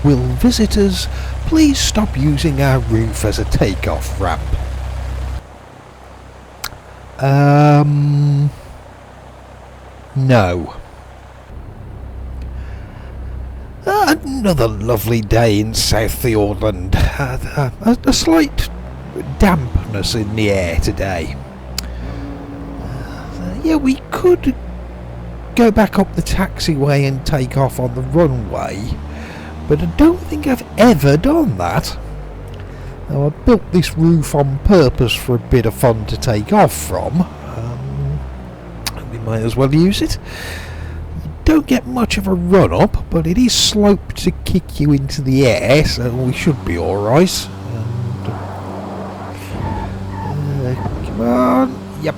Will visitors please stop using our roof as a takeoff ramp? No. Another lovely day in South Fiordland. A slight dampness in the air today. Yeah, we could go back up the taxiway and take off on the runway, but I don't think I've ever done that. Now, I built this roof on purpose for a bit of fun to take off from. We might as well use it. You don't get much of a run up, but it is sloped to kick you into the air, so we should be alright. Come on. Yep.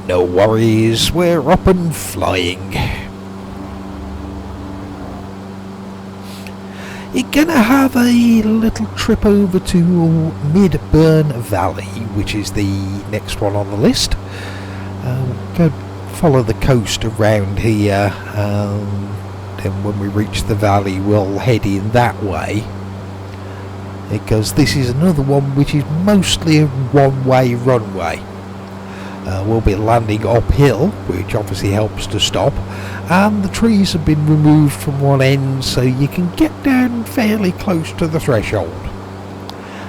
No worries, we're up and flying. You're gonna have a little trip over to Midburn Valley, which is the next one on the list. Go follow the coast around here, then when we reach the valley we'll head in that way, because this is another one which is mostly a one-way runway. We'll be landing uphill, which obviously helps to stop, and the trees have been removed from one end so you can get down fairly close to the threshold.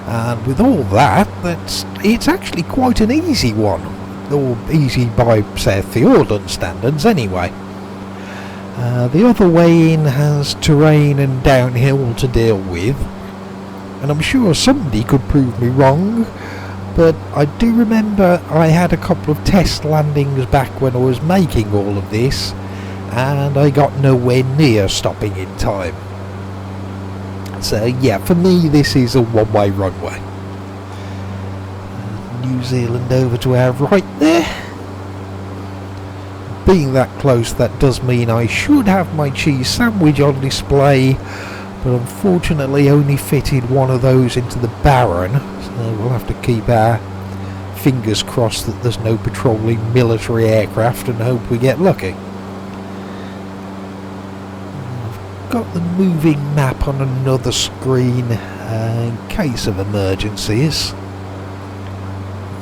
And with all that, it's actually quite an easy one, or easy by South Fiordland standards anyway. The other way in has terrain and downhill to deal with, and I'm sure somebody could prove me wrong, but I do remember I had a couple of test landings back when I was making all of this, and I got nowhere near stopping in time. So yeah, for me this is a one-way runway. New Zealand over to our right there. Being that close, that does mean I should have my cheese sandwich on display, but unfortunately only fitted one of those into the Baron, so we'll have to keep our fingers crossed that there's no patrolling military aircraft and hope we get lucky. I've got the moving map on another screen in case of emergencies.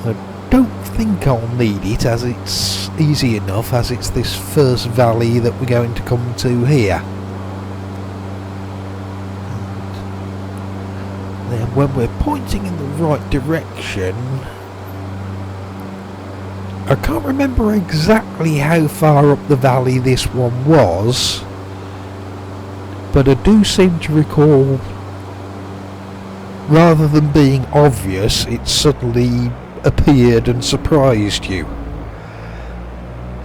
I don't think I'll need it, as it's easy enough, as it's this first valley that we're going to come to here. Then when we're pointing in the right direction, I can't remember exactly how far up the valley this one was, but I do seem to recall, rather than being obvious, it suddenly appeared and surprised you.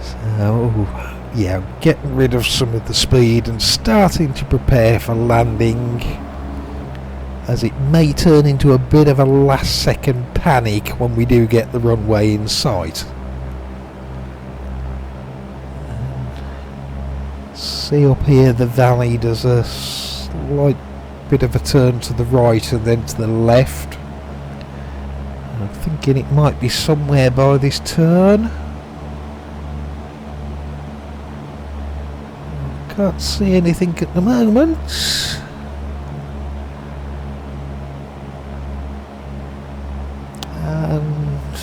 So yeah, getting rid of some of the speed and starting to prepare for landing, as it may turn into a bit of a last second panic when we do get the runway in sight. See up here, the valley does a slight bit of a turn to the right and then to the left. I'm thinking it might be somewhere by this turn. Can't see anything at the moment. And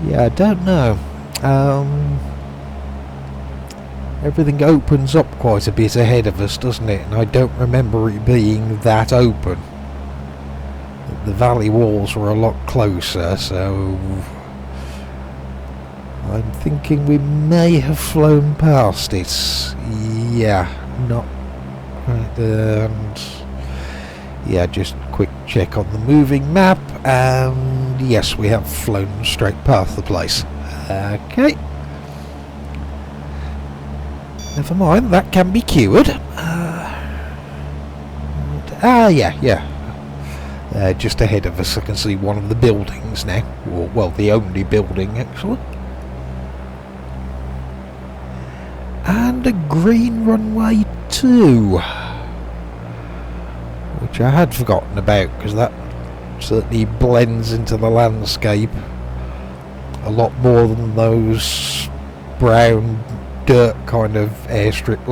yeah, I don't know. Everything opens up quite a bit ahead of us, doesn't it? And I don't remember it being that open. The valley walls were a lot closer, so I'm thinking we may have flown past it. Yeah, not right there. And yeah, just quick check on the moving map, and yes, we have flown straight past the place. Okay. Never mind, that can be cured. Yeah. Just ahead of us I can see one of the buildings now. Or, well, the only building actually. And a green runway too, which I had forgotten about, because that certainly blends into the landscape a lot more than those brown dirt kind of airstrip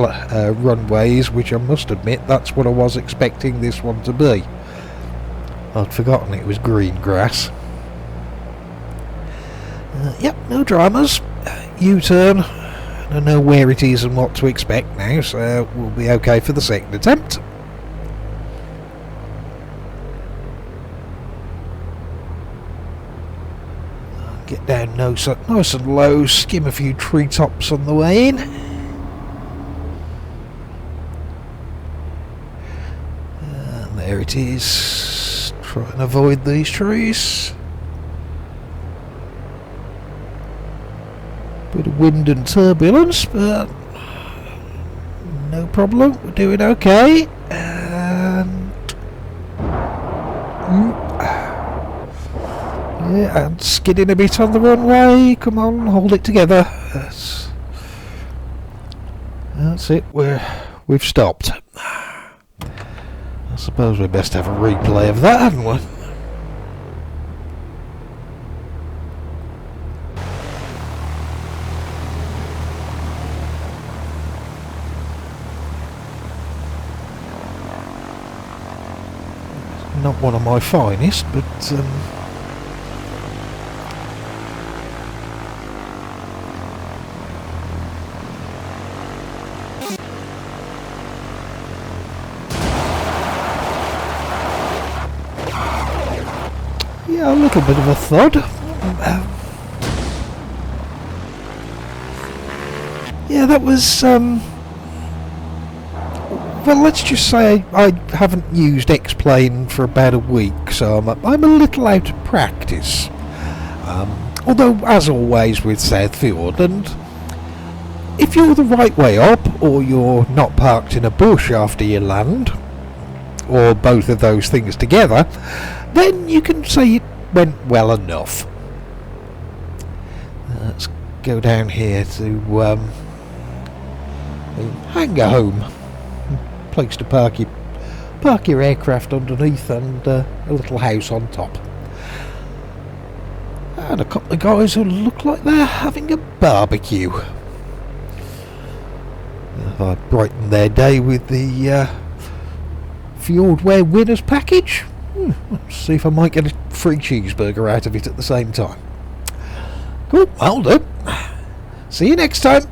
runways, which I must admit that's what I was expecting this one to be. I'd forgotten it was green grass. Yep, no dramas. U-turn. I know where it is and what to expect now, so we'll be okay for the second attempt. Get down nice and low, skim a few treetops on the way in. And there it is. Try and avoid these trees. Bit of wind and turbulence, but no problem, we're doing okay. And yeah, and skidding a bit on the runway. Come on, hold it together. That's it, we've stopped. I suppose we best have a replay of that, hadn't we? Not one of my finest, but yeah, a little bit of a thud. Yeah, that was well, let's just say I haven't used X-Plane for about a week, so I'm a little out of practice. Although, as always with South Fiordland, if you're the right way up, or you're not parked in a bush after you land, or both of those things together, then you can say it went well enough. Let's go down here to hangar home. Place to park your aircraft underneath, and a little house on top. And a couple of guys who look like they're having a barbecue. I brightened their day with the Fjordware winners package. Let's see if I might get a free cheeseburger out of it at the same time. Cool, I'll do. See you next time.